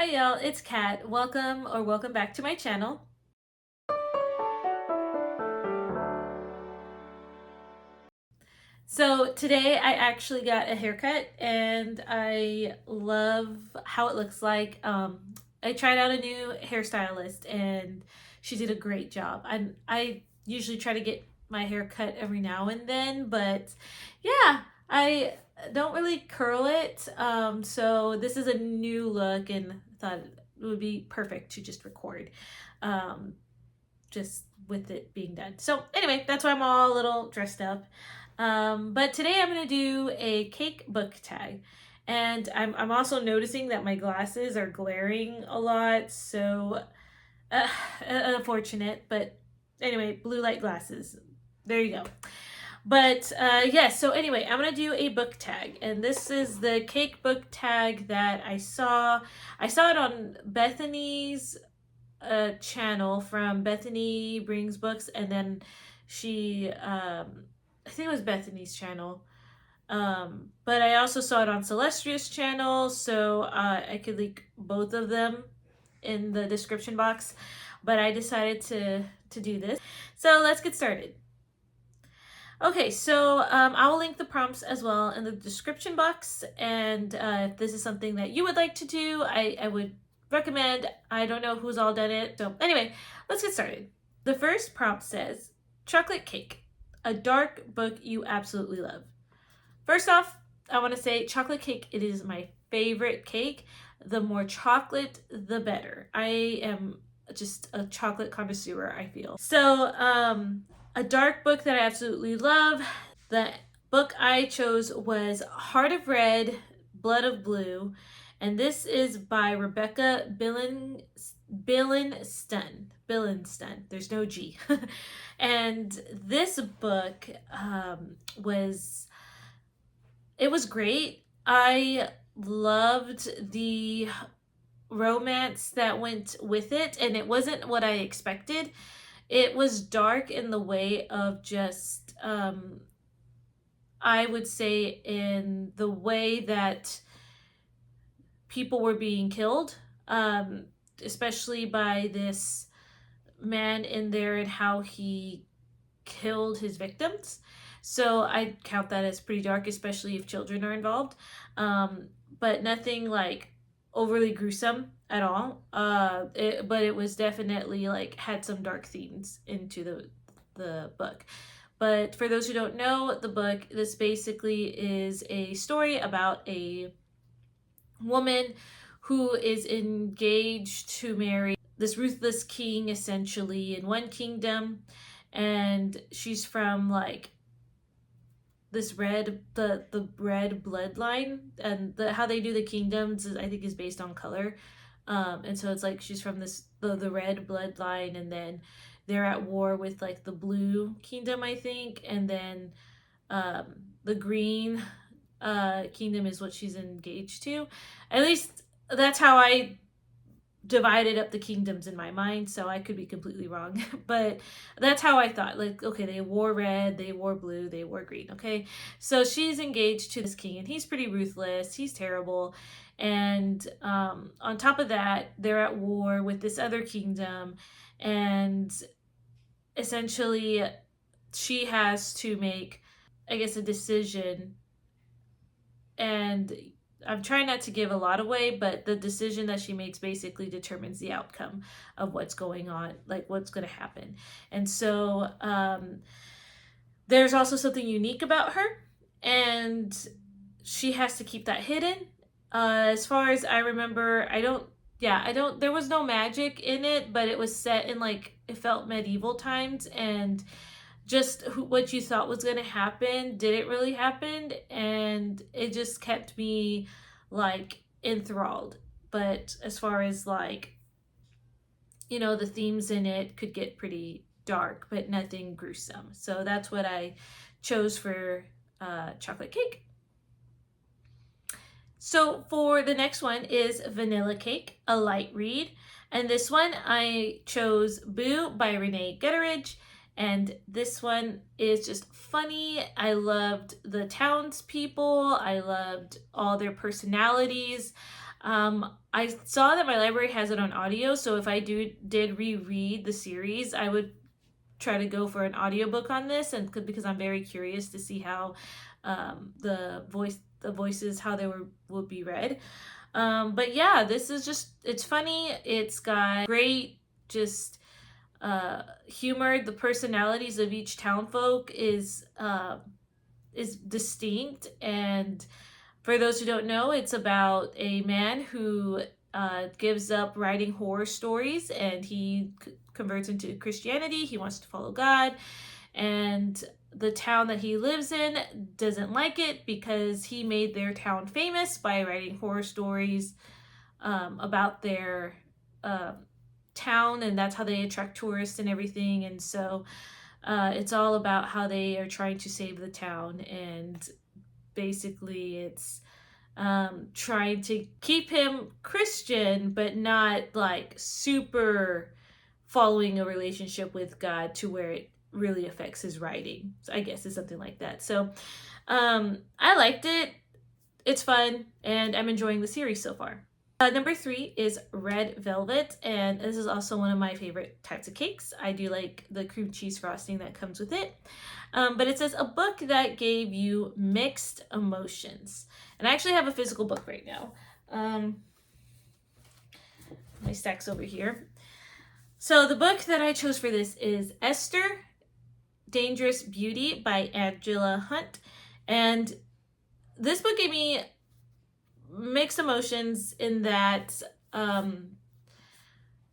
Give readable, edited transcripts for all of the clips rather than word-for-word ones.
Hi y'all, it's Kat. Welcome back to my channel. So today I actually got a haircut and I love how it looks like. I tried out a new hairstylist and she did a great job. I usually try to get my hair cut every now and then, but yeah, I don't really curl it. So this is a new look and thought it would be perfect to just record. Um, just with it being done. So anyway, that's why I'm all a little dressed up. But today I'm going to do a cake book tag. And I'm also noticing that my glasses are glaring a lot. So uh, unfortunate. But anyway, blue light glasses. There you go. But yes, so anyway, I'm going to do a book tag. And this is the cake book tag that I saw. I saw it on Bethany's channel from Bethany Brings Books, and then she I think it was Bethany's channel, but I also saw it on Celestria's channel, so I could link both of them in the description box, but I decided to do this. So let's get started. Okay, so I will link the prompts as well in the description box, and if this is something that you would like to do, I would recommend. I don't know who's all done it. So anyway, let's get started. The first prompt says, chocolate cake, a dark book you absolutely love. First off, I want to say chocolate cake, it is my favorite cake. The more chocolate, the better. I am just a chocolate connoisseur, I feel. So, a dark book that I absolutely love. The book I chose was Heart of Red, Blood of Blue, and this is by Rebecca Billenston. There's no G. And this book was great. I loved the romance that went with it, and it wasn't what I expected. It was dark in the way of just I would say in the way that people were being killed, especially by this man in there and how he killed his victims. So I count that as pretty dark, especially if children are involved. But nothing like overly gruesome at all. But it was definitely like had some dark themes into the book. But for those who don't know the book, this basically is a story about a woman who is engaged to marry this ruthless king essentially in one kingdom, and she's from like this the red bloodline, and how they do the kingdoms is, I think, is based on color. And so it's like she's from the red bloodline, and then they're at war with like the blue kingdom, I think, and then the green kingdom is what she's engaged to. At least that's how I divided up the kingdoms in my mind, so I could be completely wrong. But that's how I thought. Like, okay, they wore red, they wore blue, they wore green. Okay, so she's engaged to this king, and he's pretty ruthless, he's terrible. And on top of that, they're at war with this other kingdom, and essentially she has to make, I guess, a decision. And I'm trying not to give a lot away, but the decision that she makes basically determines the outcome of what's going on, like what's going to happen. And so there's also something unique about her, and she has to keep that hidden. As far as I remember, there was no magic in it, but it was set in like, it felt medieval times, and just what you thought was going to happen didn't really happen, and it just kept me like enthralled. But as far as like, the themes in it could get pretty dark, but nothing gruesome. So that's what I chose for chocolate cake. So for the next one is Vanilla Cake, a light read. And this one I chose Boo by Renee Gutteridge. And this one is just funny. I loved the townspeople. I loved all their personalities. I saw that my library has it on audio, so if I did reread the series, I would try to go for an audiobook on this, and because I'm very curious to see how the voices, how they would be read. But yeah, this is just, it's funny. It's got great just humor. The personalities of each townfolk is distinct. And for those who don't know, it's about a man who gives up writing horror stories, and he converts into Christianity. He wants to follow God, and the town that he lives in doesn't like it because he made their town famous by writing horror stories about their town, and that's how they attract tourists and everything. And so it's all about how they are trying to save the town, and basically it's trying to keep him Christian, but not like super following a relationship with God to where it really affects his writing. So I guess it's something like that. So I liked it. It's fun, and I'm enjoying the series so far. Number 3 is Red Velvet, and this is also one of my favorite types of cakes. I do like the cream cheese frosting that comes with it. But it says a book that gave you mixed emotions. And I actually have a physical book right now. My stack's over here. So the book that I chose for this is Esther, Dangerous Beauty by Angela Hunt. And this book gave me mixed emotions in that,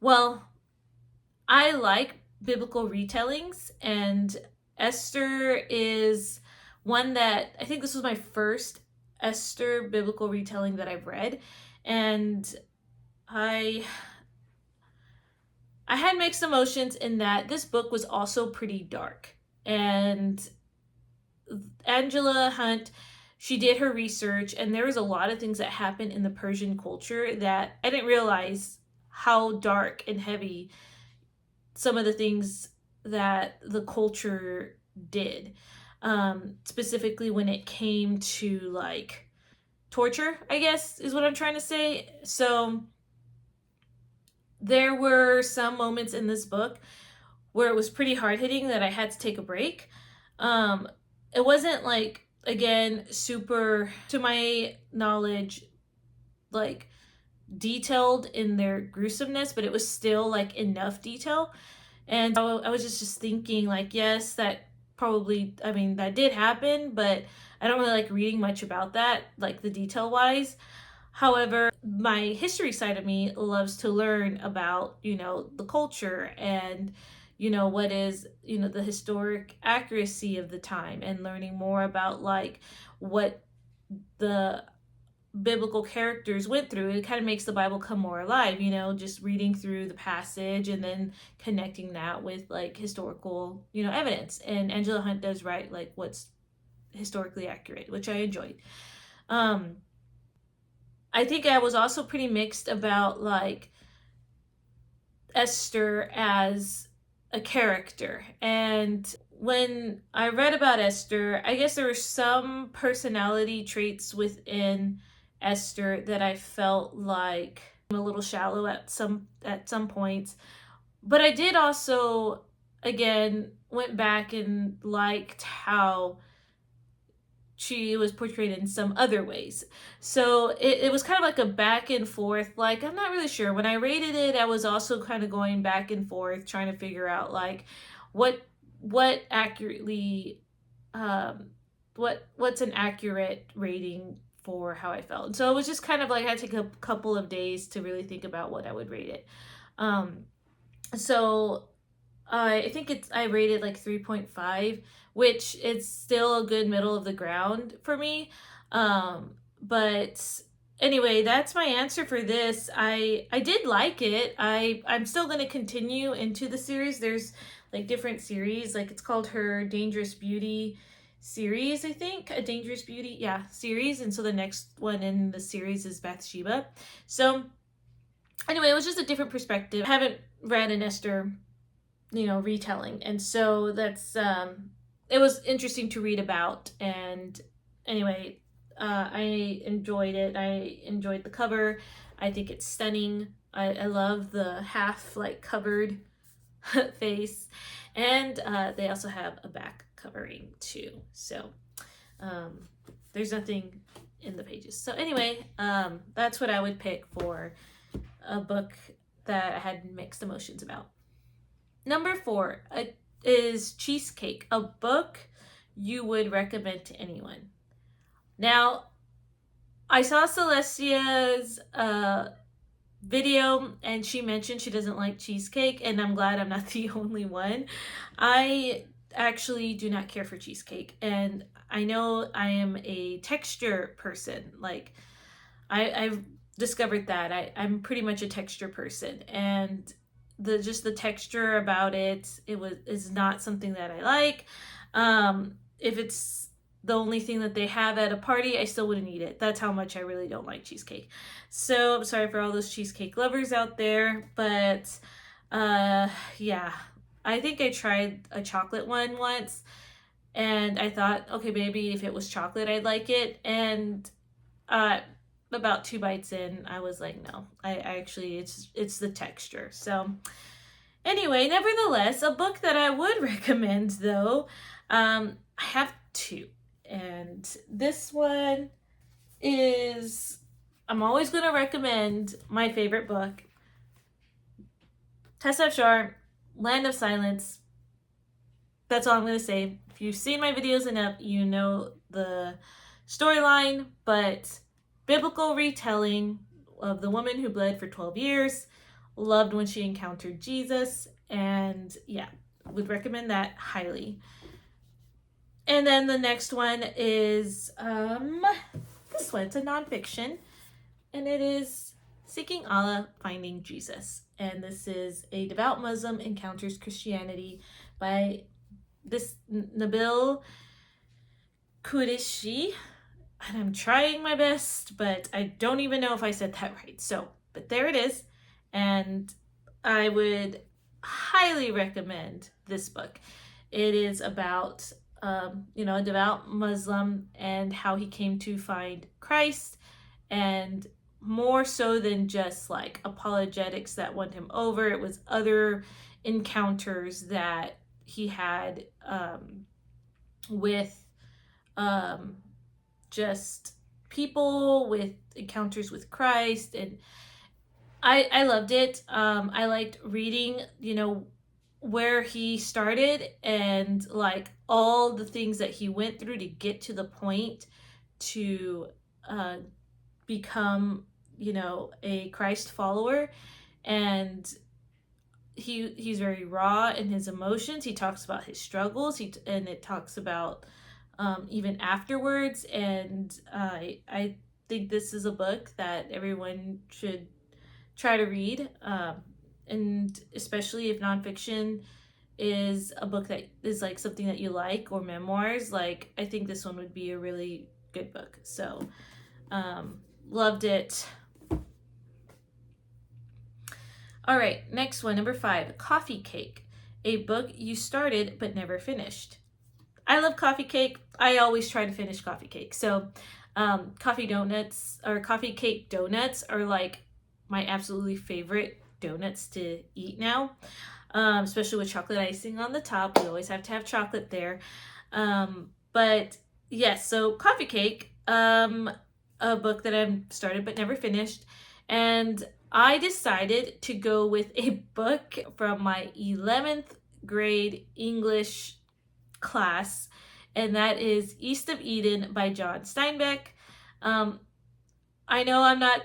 well, I like biblical retellings, and Esther is one that I think this was my first Esther biblical retelling that I've read, and I had mixed emotions in that this book was also pretty dark. And Angela Hunt, she did her research, and there was a lot of things that happened in the Persian culture that I didn't realize how dark and heavy some of the things that the culture did. Specifically when it came to like torture, I guess is what I'm trying to say. So there were some moments in this book where it was pretty hard hitting that I had to take a break. It wasn't like, again, super, to my knowledge, like detailed in their gruesomeness, but it was still like enough detail. And I was just thinking like, yes, that probably, I mean, that did happen, but I don't really like reading much about that, like the detail wise. However, my history side of me loves to learn about, the culture and, what is, the historic accuracy of the time, and learning more about like what the biblical characters went through. It kind of makes the Bible come more alive, just reading through the passage and then connecting that with like historical, evidence. And Angela Hunt does write like what's historically accurate, which I enjoyed. I think I was also pretty mixed about like Esther as a character. And when I read about Esther, I guess there were some personality traits within Esther that I felt like a little shallow at some points. But I did also, again, went back and liked how she was portrayed in some other ways. So it was kind of like a back and forth. Like, I'm not really sure. When I rated it, I was also kind of going back and forth trying to figure out like what accurately what's an accurate rating for how I felt. And so it was just kind of like I had to take a couple of days to really think about what I would rate it. So I think I rated like 3.5, which is still a good middle of the ground for me. But anyway, that's my answer for this. I did like it. I'm still going to continue into the series. There's like different series, like it's called her Dangerous Beauty series, I think, a Dangerous Beauty, yeah, series. And so the next one in the series is Bathsheba. So anyway, it was just a different perspective. I haven't read an Esther retelling, and so that's it was interesting to read about. And anyway, I enjoyed it. I enjoyed the cover. I think it's stunning. I love the half like covered face, and they also have a back covering too. So um, there's nothing in the pages. So anyway, that's what I would pick for a book that I had mixed emotions about. Number 4 is Cheesecake, a book you would recommend to anyone. Now, I saw Celestia's video and she mentioned she doesn't like cheesecake, and I'm glad I'm not the only one. I actually do not care for cheesecake, and I know I am a texture person. Like I've discovered that I'm pretty much a texture person, and the texture about it was is not something that I like. If it's the only thing that they have at a party, I still wouldn't eat it. That's how much I really don't like cheesecake. So I'm sorry for all those cheesecake lovers out there, but yeah. I think I tried a chocolate one once, and I thought, okay, maybe if it was chocolate, I'd like it. And uh, about 2 bites in, I was like, no, I actually, it's the texture. So anyway, nevertheless, a book that I would recommend though, I have two, and this one is, I'm always going to recommend my favorite book, Tessa Shar, Land of Silence. That's all I'm going to say. If you've seen my videos enough, you know the storyline, but biblical retelling of the woman who bled for 12 years, loved when she encountered Jesus, and yeah, would recommend that highly. And then the next one is this one. It's a nonfiction, and it is Seeking Allah, Finding Jesus. And this is a devout Muslim encounters Christianity by this Nabil Qureshi. And I'm trying my best, but I don't even know if I said that right. So, but there it is. And I would highly recommend this book. It is about, a devout Muslim and how he came to find Christ, and more so than just like apologetics that won him over. It was other encounters that he had with just people, with encounters with Christ, and I loved it. I liked reading, where he started and like all the things that he went through to get to the point to become, a Christ follower. And he's very raw in his emotions. He talks about his struggles. And it talks about even afterwards. And I think this is a book that everyone should try to read. And especially if nonfiction is a book that is like something that you like, or memoirs, like I think this one would be a really good book. So loved it. All right, next one, number 5, Coffee Cake, a book you started but never finished. I love coffee cake. I always try to finish coffee cake. So coffee donuts or coffee cake donuts are like my absolutely favorite donuts to eat now, especially with chocolate icing on the top. We always have to have chocolate there. But yes, so Coffee Cake, a book that I've started but never finished. And I decided to go with a book from my 11th grade English class, and that is East of Eden by John Steinbeck. I know I'm not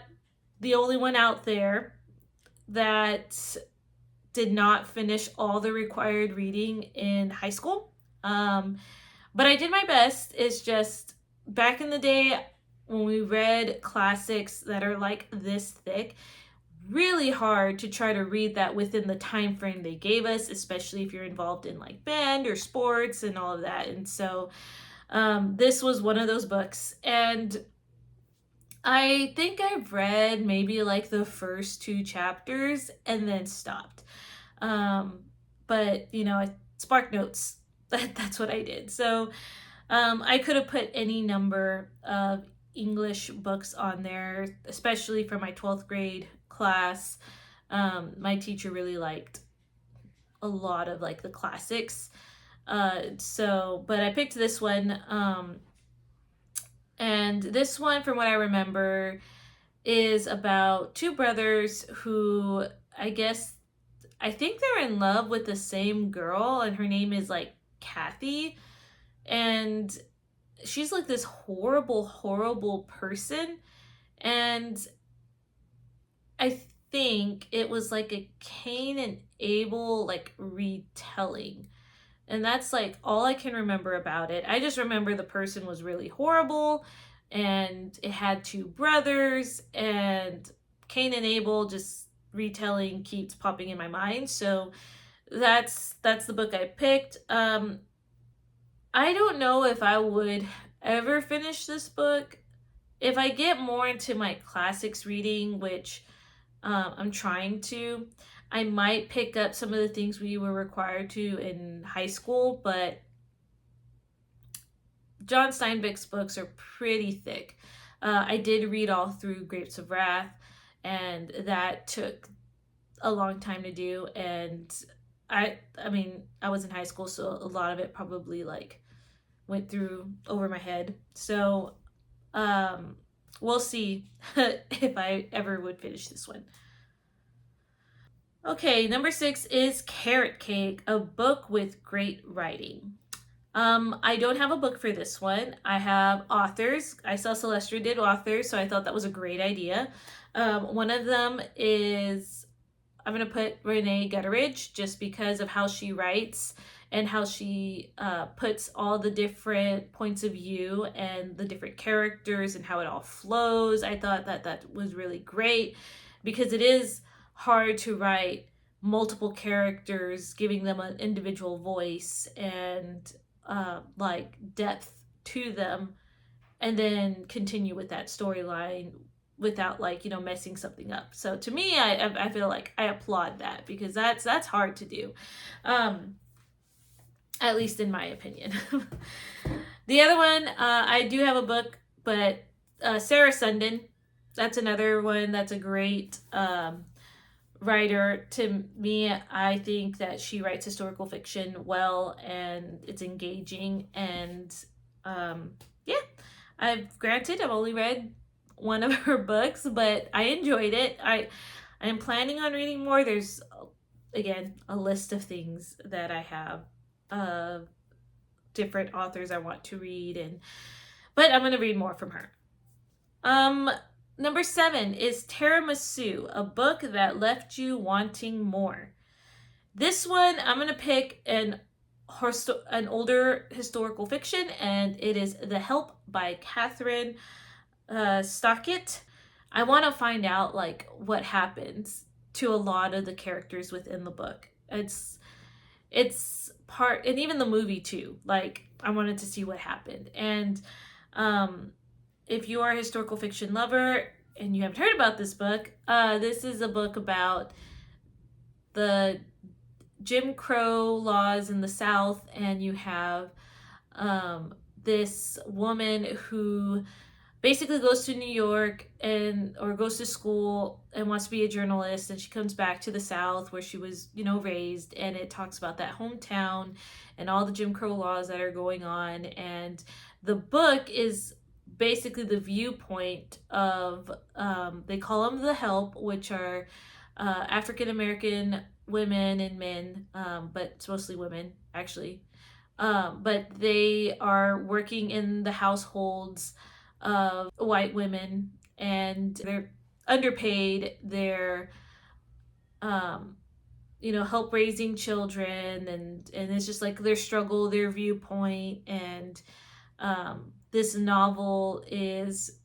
the only one out there that did not finish all the required reading in high school, but I did my best. It's just back in the day when we read classics that are like this thick, really hard to try to read that within the time frame they gave us, especially if you're involved in like band or sports and all of that. And so this was one of those books, and I think I've read maybe like the first 2 chapters and then stopped. But I spark notes. That's what I did. So I could have put any number of English books on there, especially for my 12th grade class. My teacher really liked a lot of like the classics. But I picked this one. And this one, from what I remember, is about two brothers who, I guess, I think they're in love with the same girl, and her name is like Kathy. And she's like this horrible, horrible person. And I think it was like a Cain and Abel like retelling. And that's like all I can remember about it. I just remember the person was really horrible, and it had two brothers, and Cain and Abel just retelling keeps popping in my mind. So that's the book I picked. I don't know if I would ever finish this book. If I get more into my classics reading, which I'm trying to, I might pick up some of the things we were required to in high school, but John Steinbeck's books are pretty thick. I did read all through Grapes of Wrath, and that took a long time to do. And I mean, I was in high school, so a lot of it probably like went through over my head. So we'll see if I ever would finish this one. Okay, number 6 is Carrot Cake, a book with great writing. I don't have a book for this one. I have authors. I saw Celestia did authors, so I thought that was a great idea. One of them is, I'm going to put Renee Gutteridge, just because of how she writes and how she puts all the different points of view and the different characters and how it all flows. I thought that was really great, because it is hard to write multiple characters, giving them an individual voice and like depth to them, and then continue with that storyline without like messing something up. So to me, I feel like I applaud that, because that's hard to do, at least in my opinion. The other one, I do have a book, but Sarah Sundin, that's another one that's a great writer. To me, I think that she writes historical fiction well, and it's engaging. And yeah, I've only read one of her books, but I enjoyed it. I'm planning on reading more. There's, again, a list of things that I have of different authors I want to read, but I'm going to read more from her. Number 7 is Tiramisu, a book that left you wanting more. This one, I'm going to pick an older historical fiction, and it is The Help by Catherine Stockett. I want to find out like what happens to a lot of the characters within the book. It's part, and even the movie too. Like, I wanted to see what happened. And if you are a historical fiction lover and you haven't heard about this book, this is a book about the Jim Crow laws in the South, and you have this woman who basically goes to New York or goes to school and wants to be a journalist, and she comes back to the South where she was raised, and it talks about that hometown and all the Jim Crow laws that are going on. And the book is basically the viewpoint of, they call them the Help, which are African American women and men, but it's mostly women actually, but they are working in the households of white women, and they're underpaid. They're help raising children, and it's just like their struggle, their viewpoint. And this novel is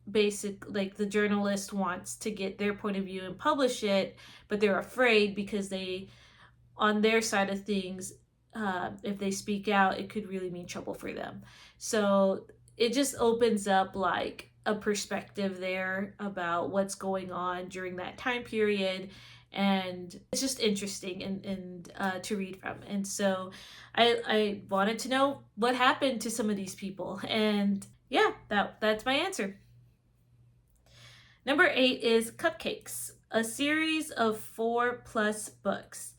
basic, like the journalist wants to get their point of view and publish it, but they're afraid because they, on their side of things, if they speak out, it could really mean trouble for them. So it just opens up like a perspective there about what's going on during that time period, and it's just interesting and to read from. And so I wanted to know what happened to some of these people. And yeah, that's my answer. Number 8 is Cupcakes, a series of 4+ books.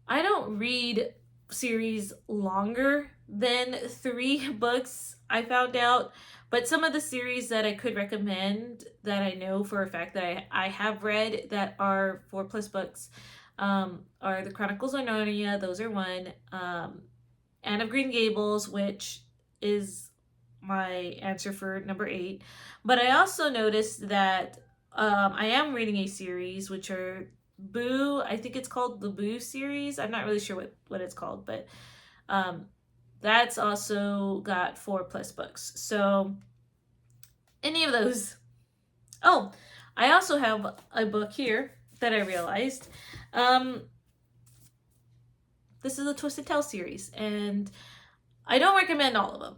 I don't read series longer than 3 books, I found out. But some of the series that I could recommend that I know for a fact that I have read that are 4+ books are The Chronicles of Narnia. Those are one. Anne of Green Gables, which is my answer for number 8. But I also noticed that I am reading a series, which are Boo. I think it's called the Boo series. I'm not really sure what it's called, but um, that's also got 4+ books. So any of those. Oh, I also have a book here that I realized. This is a Twisted Tale series, and I don't recommend all of them.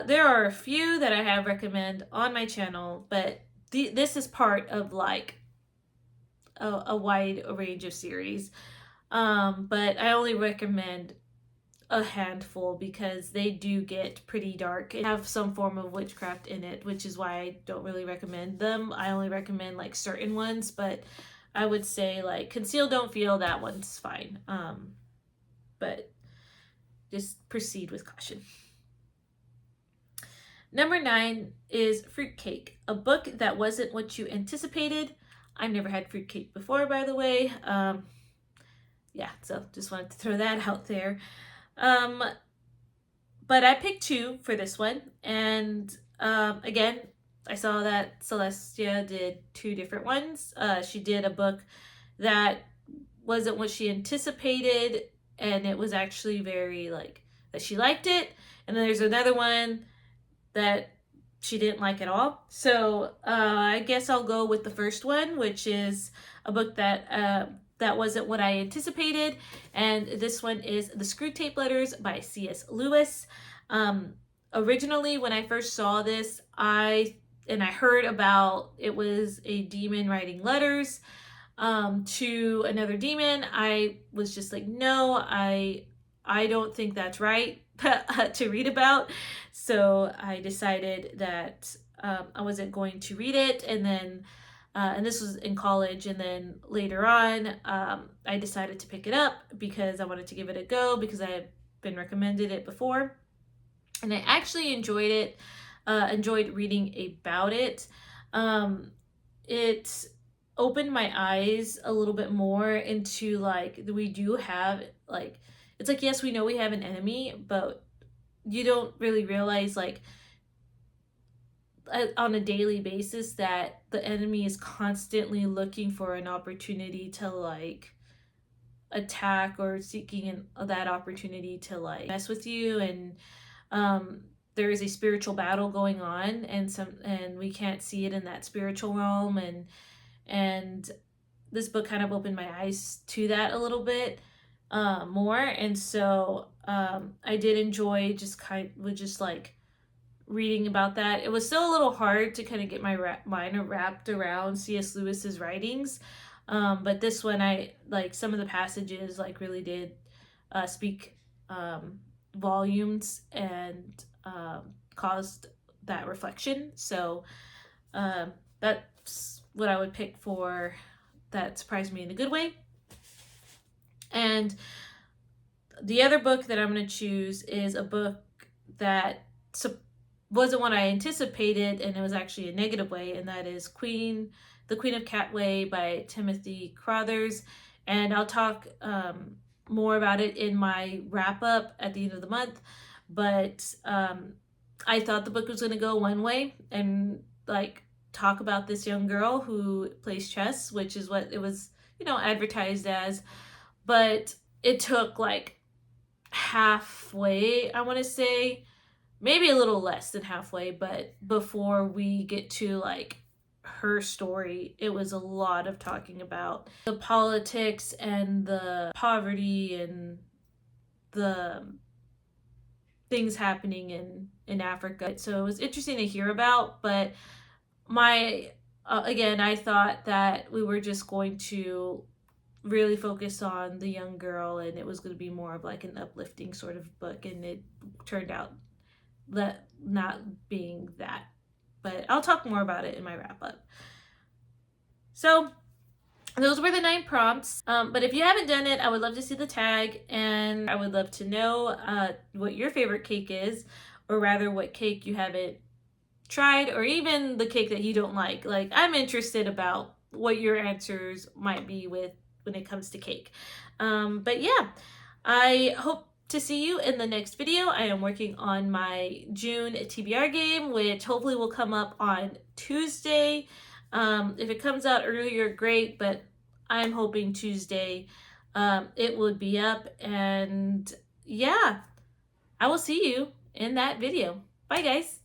There are a few that I have recommend on my channel, but this is part of like a wide range of series. But I only recommend a handful because they do get pretty dark and have some form of witchcraft in it, which is why I don't really recommend them. I only recommend like certain ones, but I would say like Conceal Don't Feel, that one's fine. But just proceed with caution. Number 9 is Fruitcake, a book that wasn't what you anticipated. I've never had fruitcake before, by the way. Yeah, so just wanted to throw that out there. But I picked 2 for this one, and again, I saw that Celestia did 2 different ones. She did a book that wasn't what she anticipated, and it was actually very like that she liked it. And then there's another one that she didn't like at all. So I guess I'll go with the first one, which is a book that wasn't what I anticipated. And this one is The Screwtape Letters by C.S. Lewis. Originally, when I first saw this, I heard about it was a demon writing letters to another demon. I was just like, no, I don't think that's right to read about. So I decided that I wasn't going to read it. And then, and this was in college. And then later on, I decided to pick it up because I wanted to give it a go because I had been recommended it before. And I actually enjoyed it, enjoyed reading about it. It opened my eyes a little bit more into like, we do have like, it's like, yes, we know we have an enemy, but you don't really realize like on a daily basis that the enemy is constantly looking for an opportunity to like attack or seeking that opportunity to like mess with you. And there is a spiritual battle going on, and we can't see it in that spiritual realm. And this book kind of opened my eyes to that a little bit more. And so I did enjoy just like reading about that. It was still a little hard to kind of get my mind wrapped around C.S. Lewis's writings. But this one, I like some of the passages like really did speak volumes and caused that reflection. So that's what I would pick for that surprised me in a good way. And the other book that I'm going to choose is a book that wasn't what I anticipated, and it was actually a negative way, and that is The Queen of Catway by Timothy Crothers. And I'll talk more about it in my wrap up at the end of the month. But I thought the book was going to go one way and like talk about this young girl who plays chess, which is what it was, advertised as. But it took like halfway, I want to say, maybe a little less than halfway, but before we get to like her story, it was a lot of talking about the politics and the poverty and the things happening in Africa. So it was interesting to hear about, but again, I thought that we were just going to really focus on the young girl, and it was going to be more of like an uplifting sort of book, and it turned out that not being that. But I'll talk more about it in my wrap up. So those were the 9 prompts. But if you haven't done it, I would love to see the tag, and I would love to know what your favorite cake is, or rather what cake you haven't tried, or even the cake that you don't like. Like, I'm interested about what your answers might be with when it comes to cake. But yeah, I hope to see you in the next video. I am working on my June TBR game, which hopefully will come up on Tuesday. If it comes out earlier, great, but I'm hoping Tuesday it would be up. And yeah, I will see you in that video. Bye, guys.